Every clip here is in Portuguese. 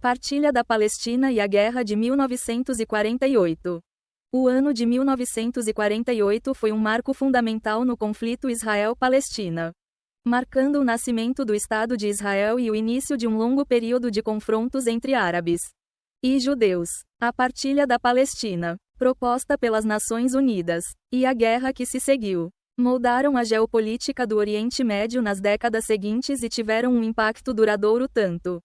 Partilha da Palestina e a Guerra de 1948. O ano de 1948 foi um marco fundamental no conflito Israel-Palestina, marcando o nascimento do Estado de Israel e o início de um longo período de confrontos entre árabes e judeus. A Partilha da Palestina, proposta pelas Nações Unidas, e a guerra que se seguiu, moldaram a geopolítica do Oriente Médio nas décadas seguintes e tiveram um impacto duradouro tanto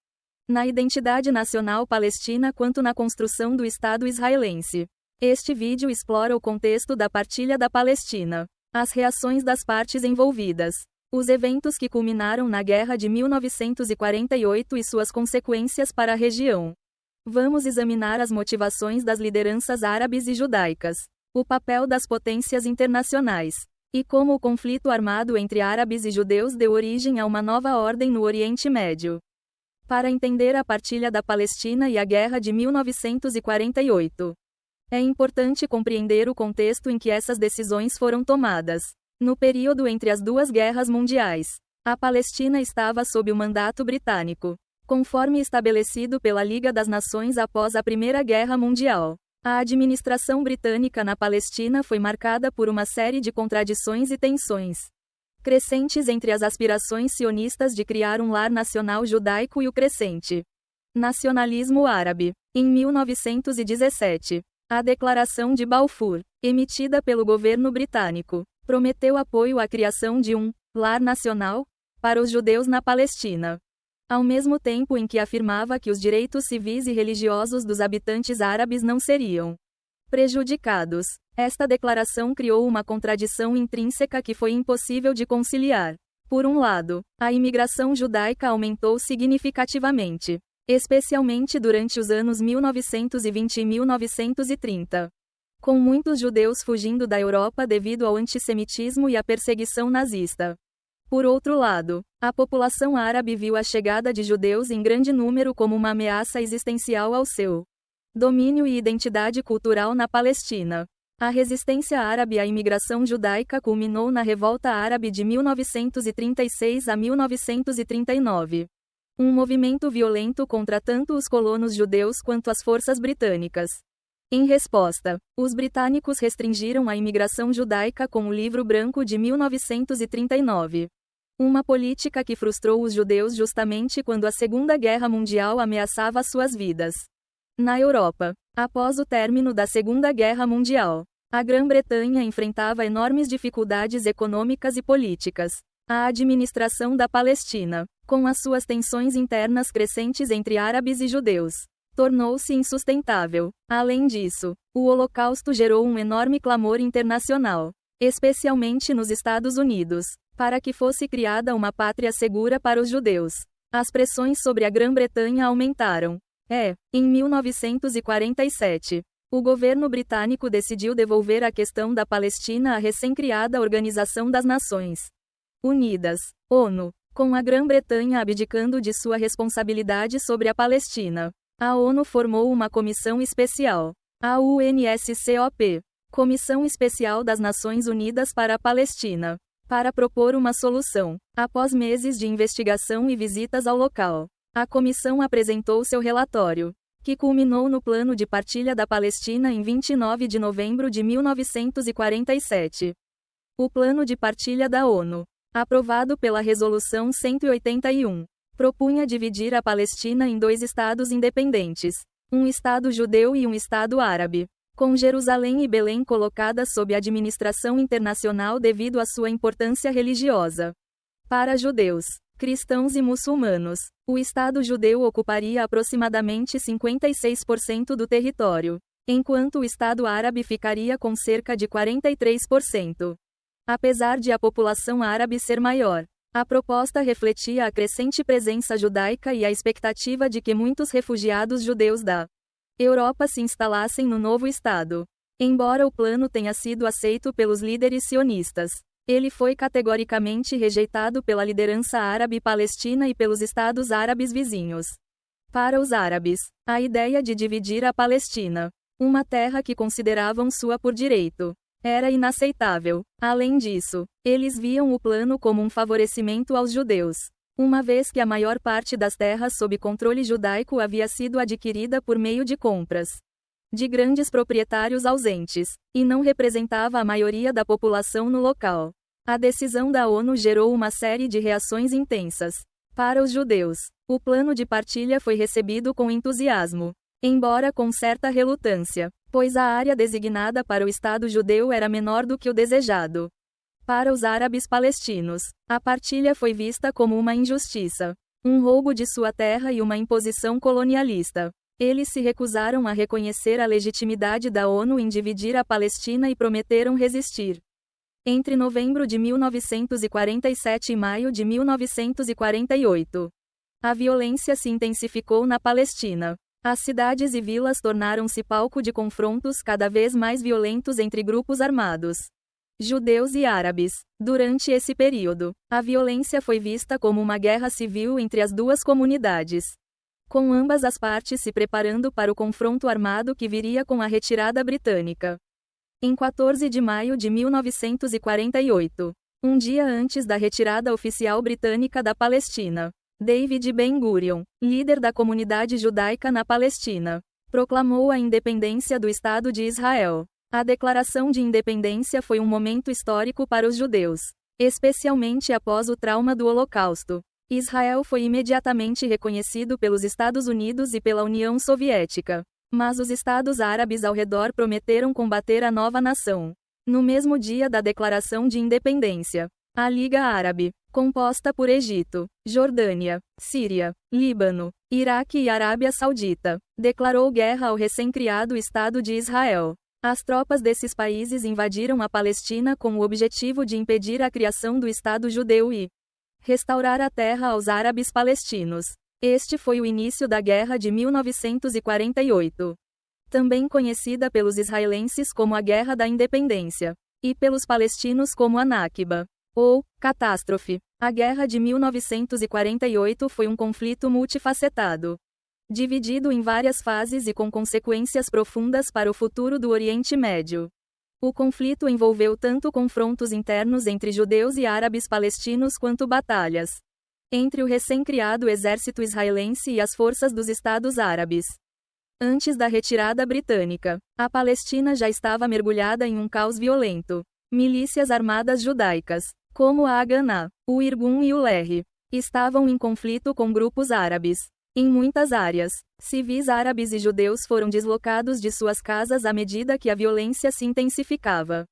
na identidade nacional palestina quanto na construção do Estado israelense. Este vídeo explora o contexto da Partilha da Palestina, as reações das partes envolvidas, os eventos que culminaram na Guerra de 1948 e suas consequências para a região. Vamos examinar as motivações das lideranças árabes e judaicas, o papel das potências internacionais, e como o conflito armado entre árabes e judeus deu origem a uma nova ordem no Oriente Médio. Para entender a Partilha da Palestina e a Guerra de 1948, é importante compreender o contexto em que essas decisões foram tomadas. No período entre as duas guerras mundiais, a Palestina estava sob o mandato britânico, conforme estabelecido pela Liga das Nações após a Primeira Guerra Mundial. A administração britânica na Palestina foi marcada por uma série de contradições e tensões crescentes entre as aspirações sionistas de criar um lar nacional judaico e o crescente nacionalismo árabe. Em 1917, a Declaração de Balfour, emitida pelo governo britânico, prometeu apoio à criação de um lar nacional para os judeus na Palestina, ao mesmo tempo em que afirmava que os direitos civis e religiosos dos habitantes árabes não seriam prejudicados. Esta declaração criou uma contradição intrínseca que foi impossível de conciliar. Por um lado, a imigração judaica aumentou significativamente, especialmente durante os anos 1920 e 1930, com muitos judeus fugindo da Europa devido ao antissemitismo e à perseguição nazista. Por outro lado, a população árabe viu a chegada de judeus em grande número como uma ameaça existencial ao seu domínio e identidade cultural na Palestina. A resistência árabe à imigração judaica culminou na Revolta Árabe de 1936 a 1939. Um movimento violento contra tanto os colonos judeus quanto as forças britânicas. Em resposta, os britânicos restringiram a imigração judaica com o Livro Branco de 1939. Uma política que frustrou os judeus justamente quando a Segunda Guerra Mundial ameaçava suas vidas. Na Europa, após o término da Segunda Guerra Mundial, a Grã-Bretanha enfrentava enormes dificuldades econômicas e políticas. A administração da Palestina, com as suas tensões internas crescentes entre árabes e judeus, tornou-se insustentável. Além disso, o Holocausto gerou um enorme clamor internacional, especialmente nos Estados Unidos, para que fosse criada uma pátria segura para os judeus. As pressões sobre a Grã-Bretanha aumentaram. Em 1947, o governo britânico decidiu devolver a questão da Palestina à recém-criada Organização das Nações Unidas, ONU, com a Grã-Bretanha abdicando de sua responsabilidade sobre a Palestina. A ONU formou uma comissão especial, a UNSCOP, Comissão Especial das Nações Unidas para a Palestina, para propor uma solução. Após meses de investigação e visitas ao local, a comissão apresentou seu relatório, que culminou no Plano de Partilha da Palestina em 29 de novembro de 1947. O Plano de Partilha da ONU, aprovado pela Resolução 181, propunha dividir a Palestina em dois estados independentes, um estado judeu e um estado árabe, com Jerusalém e Belém colocadas sob administração internacional devido à sua importância religiosa. Para judeus, cristãos e muçulmanos, o Estado judeu ocuparia aproximadamente 56% do território, enquanto o Estado árabe ficaria com cerca de 43%. Apesar de a população árabe ser maior, a proposta refletia a crescente presença judaica e a expectativa de que muitos refugiados judeus da Europa se instalassem no novo Estado. Embora o plano tenha sido aceito pelos líderes sionistas, ele foi categoricamente rejeitado pela liderança árabe palestina e pelos estados árabes vizinhos. Para os árabes, a ideia de dividir a Palestina, uma terra que consideravam sua por direito, era inaceitável. Além disso, eles viam o plano como um favorecimento aos judeus. uma vez que a maior parte das terras sob controle judaico havia sido adquirida por meio de compras de grandes proprietários ausentes, e não representava a maioria da população no local. A decisão da ONU gerou uma série de reações intensas. Para os judeus, o plano de partilha foi recebido com entusiasmo, embora com certa relutância, pois a área designada para o Estado judeu era menor do que o desejado. Para os árabes palestinos, a partilha foi vista como uma injustiça, um roubo de sua terra e uma imposição colonialista. Eles se recusaram a reconhecer a legitimidade da ONU em dividir a Palestina e prometeram resistir. Entre novembro de 1947 e maio de 1948, a violência se intensificou na Palestina. As cidades e vilas tornaram-se palco de confrontos cada vez mais violentos entre grupos armados, judeus e árabes. Durante esse período, a violência foi vista como uma guerra civil entre as duas comunidades, com ambas as partes se preparando para o confronto armado que viria com a retirada britânica. Em 14 de maio de 1948, um dia antes da retirada oficial britânica da Palestina, David Ben-Gurion, líder da comunidade judaica na Palestina, proclamou a independência do Estado de Israel. A declaração de independência foi um momento histórico para os judeus, especialmente após o trauma do Holocausto. Israel foi imediatamente reconhecido pelos Estados Unidos e pela União Soviética, mas os estados árabes ao redor prometeram combater a nova nação. No mesmo dia da declaração de independência, a Liga Árabe, composta por Egito, Jordânia, Síria, Líbano, Iraque e Arábia Saudita, declarou guerra ao recém-criado Estado de Israel. As tropas desses países invadiram a Palestina com o objetivo de impedir a criação do Estado judeu e restaurar a terra aos árabes palestinos. Este foi o início da Guerra de 1948. Também conhecida pelos israelenses como a Guerra da Independência, e pelos palestinos como a Nakba, ou catástrofe. A Guerra de 1948 foi um conflito multifacetado, dividido em várias fases e com consequências profundas para o futuro do Oriente Médio. O conflito envolveu tanto confrontos internos entre judeus e árabes palestinos quanto batalhas entre o recém-criado exército israelense e as forças dos Estados Árabes. Antes da retirada britânica, a Palestina já estava mergulhada em um caos violento. Milícias armadas judaicas, como a Haganah, o Irgun e o Lehi, estavam em conflito com grupos árabes. Em muitas áreas, civis árabes e judeus foram deslocados de suas casas à medida que a violência se intensificava.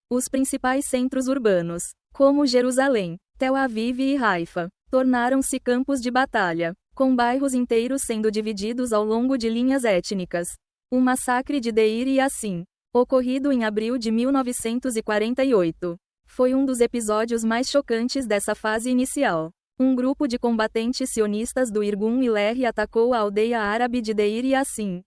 Os principais centros urbanos, como Jerusalém, Tel Aviv e Haifa, tornaram-se campos de batalha, com bairros inteiros sendo divididos ao longo de linhas étnicas. O massacre de Deir Yassin, ocorrido em abril de 1948, foi um dos episódios mais chocantes dessa fase inicial. Um grupo de combatentes sionistas do Irgun e Lehi atacou a aldeia árabe de Deir Yassin,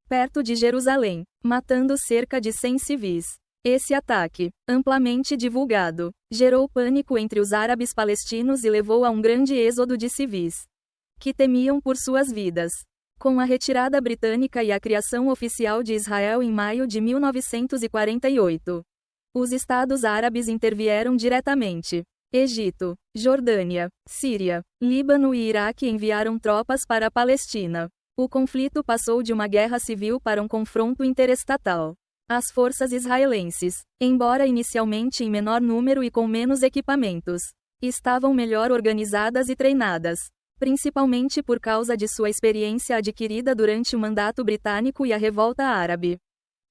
perto de Jerusalém, matando cerca de 100 civis. Esse ataque, amplamente divulgado, gerou pânico entre os árabes palestinos e levou a um grande êxodo de civis, que temiam por suas vidas. Com a retirada britânica e a criação oficial de Israel em maio de 1948, os estados árabes intervieram diretamente. Egito, Jordânia, Síria, Líbano e Iraque enviaram tropas para a Palestina. O conflito passou de uma guerra civil para um confronto interestatal. As forças israelenses, embora inicialmente em menor número e com menos equipamentos, estavam melhor organizadas e treinadas, principalmente por causa de sua experiência adquirida durante o mandato britânico e a revolta árabe.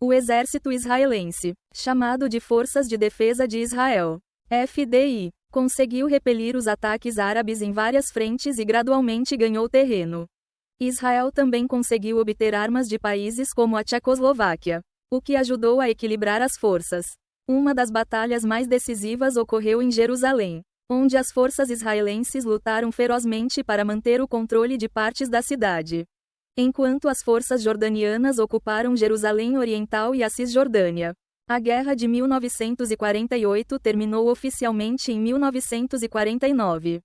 O exército israelense, chamado de Forças de Defesa de Israel, FDI, conseguiu repelir os ataques árabes em várias frentes e gradualmente ganhou terreno. Israel também conseguiu obter armas de países como a Tchecoslováquia, o que ajudou a equilibrar as forças. Uma das batalhas mais decisivas ocorreu em Jerusalém, onde as forças israelenses lutaram ferozmente para manter o controle de partes da cidade, enquanto as forças jordanianas ocuparam Jerusalém Oriental e a Cisjordânia. A Guerra de 1948 terminou oficialmente em 1949,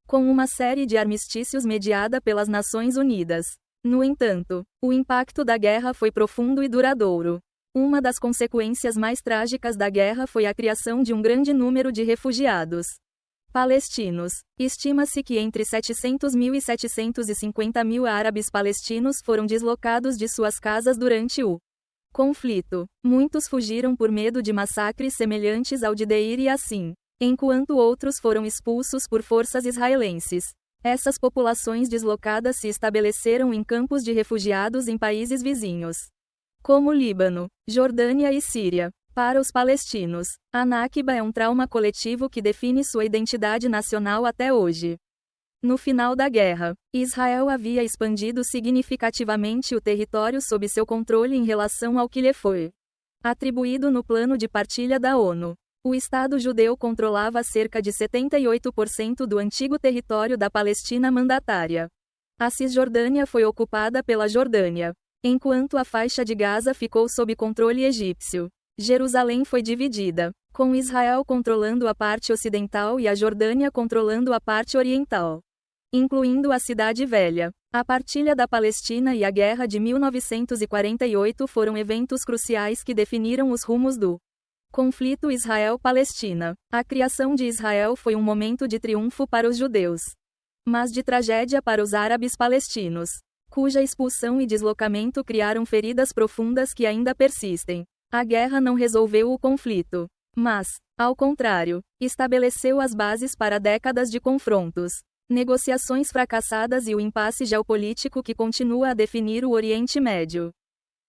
com uma série de armistícios mediada pelas Nações Unidas. No entanto, o impacto da guerra foi profundo e duradouro. Uma das consequências mais trágicas da guerra foi a criação de um grande número de refugiados Palestinos. Estima-se que entre 700 mil e 750 mil árabes palestinos foram deslocados de suas casas durante o conflito. Muitos fugiram por medo de massacres semelhantes ao de Deir e Yassin, enquanto outros foram expulsos por forças israelenses. Essas populações deslocadas se estabeleceram em campos de refugiados em países vizinhos, como Líbano, Jordânia e Síria. Para os palestinos, a Nakba é um trauma coletivo que define sua identidade nacional até hoje. No final da guerra, Israel havia expandido significativamente o território sob seu controle em relação ao que lhe foi atribuído no plano de partilha da ONU. O Estado judeu controlava cerca de 78% do antigo território da Palestina mandatária. A Cisjordânia foi ocupada pela Jordânia, enquanto a faixa de Gaza ficou sob controle egípcio. Jerusalém foi dividida, com Israel controlando a parte ocidental e a Jordânia controlando a parte oriental, incluindo a Cidade Velha. A partilha da Palestina e a Guerra de 1948 foram eventos cruciais que definiram os rumos do conflito Israel-Palestina. A criação de Israel foi um momento de triunfo para os judeus, mas de tragédia para os árabes palestinos, cuja expulsão e deslocamento criaram feridas profundas que ainda persistem. A guerra não resolveu o conflito, mas, ao contrário, estabeleceu as bases para décadas de confrontos, negociações fracassadas e o impasse geopolítico que continua a definir o Oriente Médio.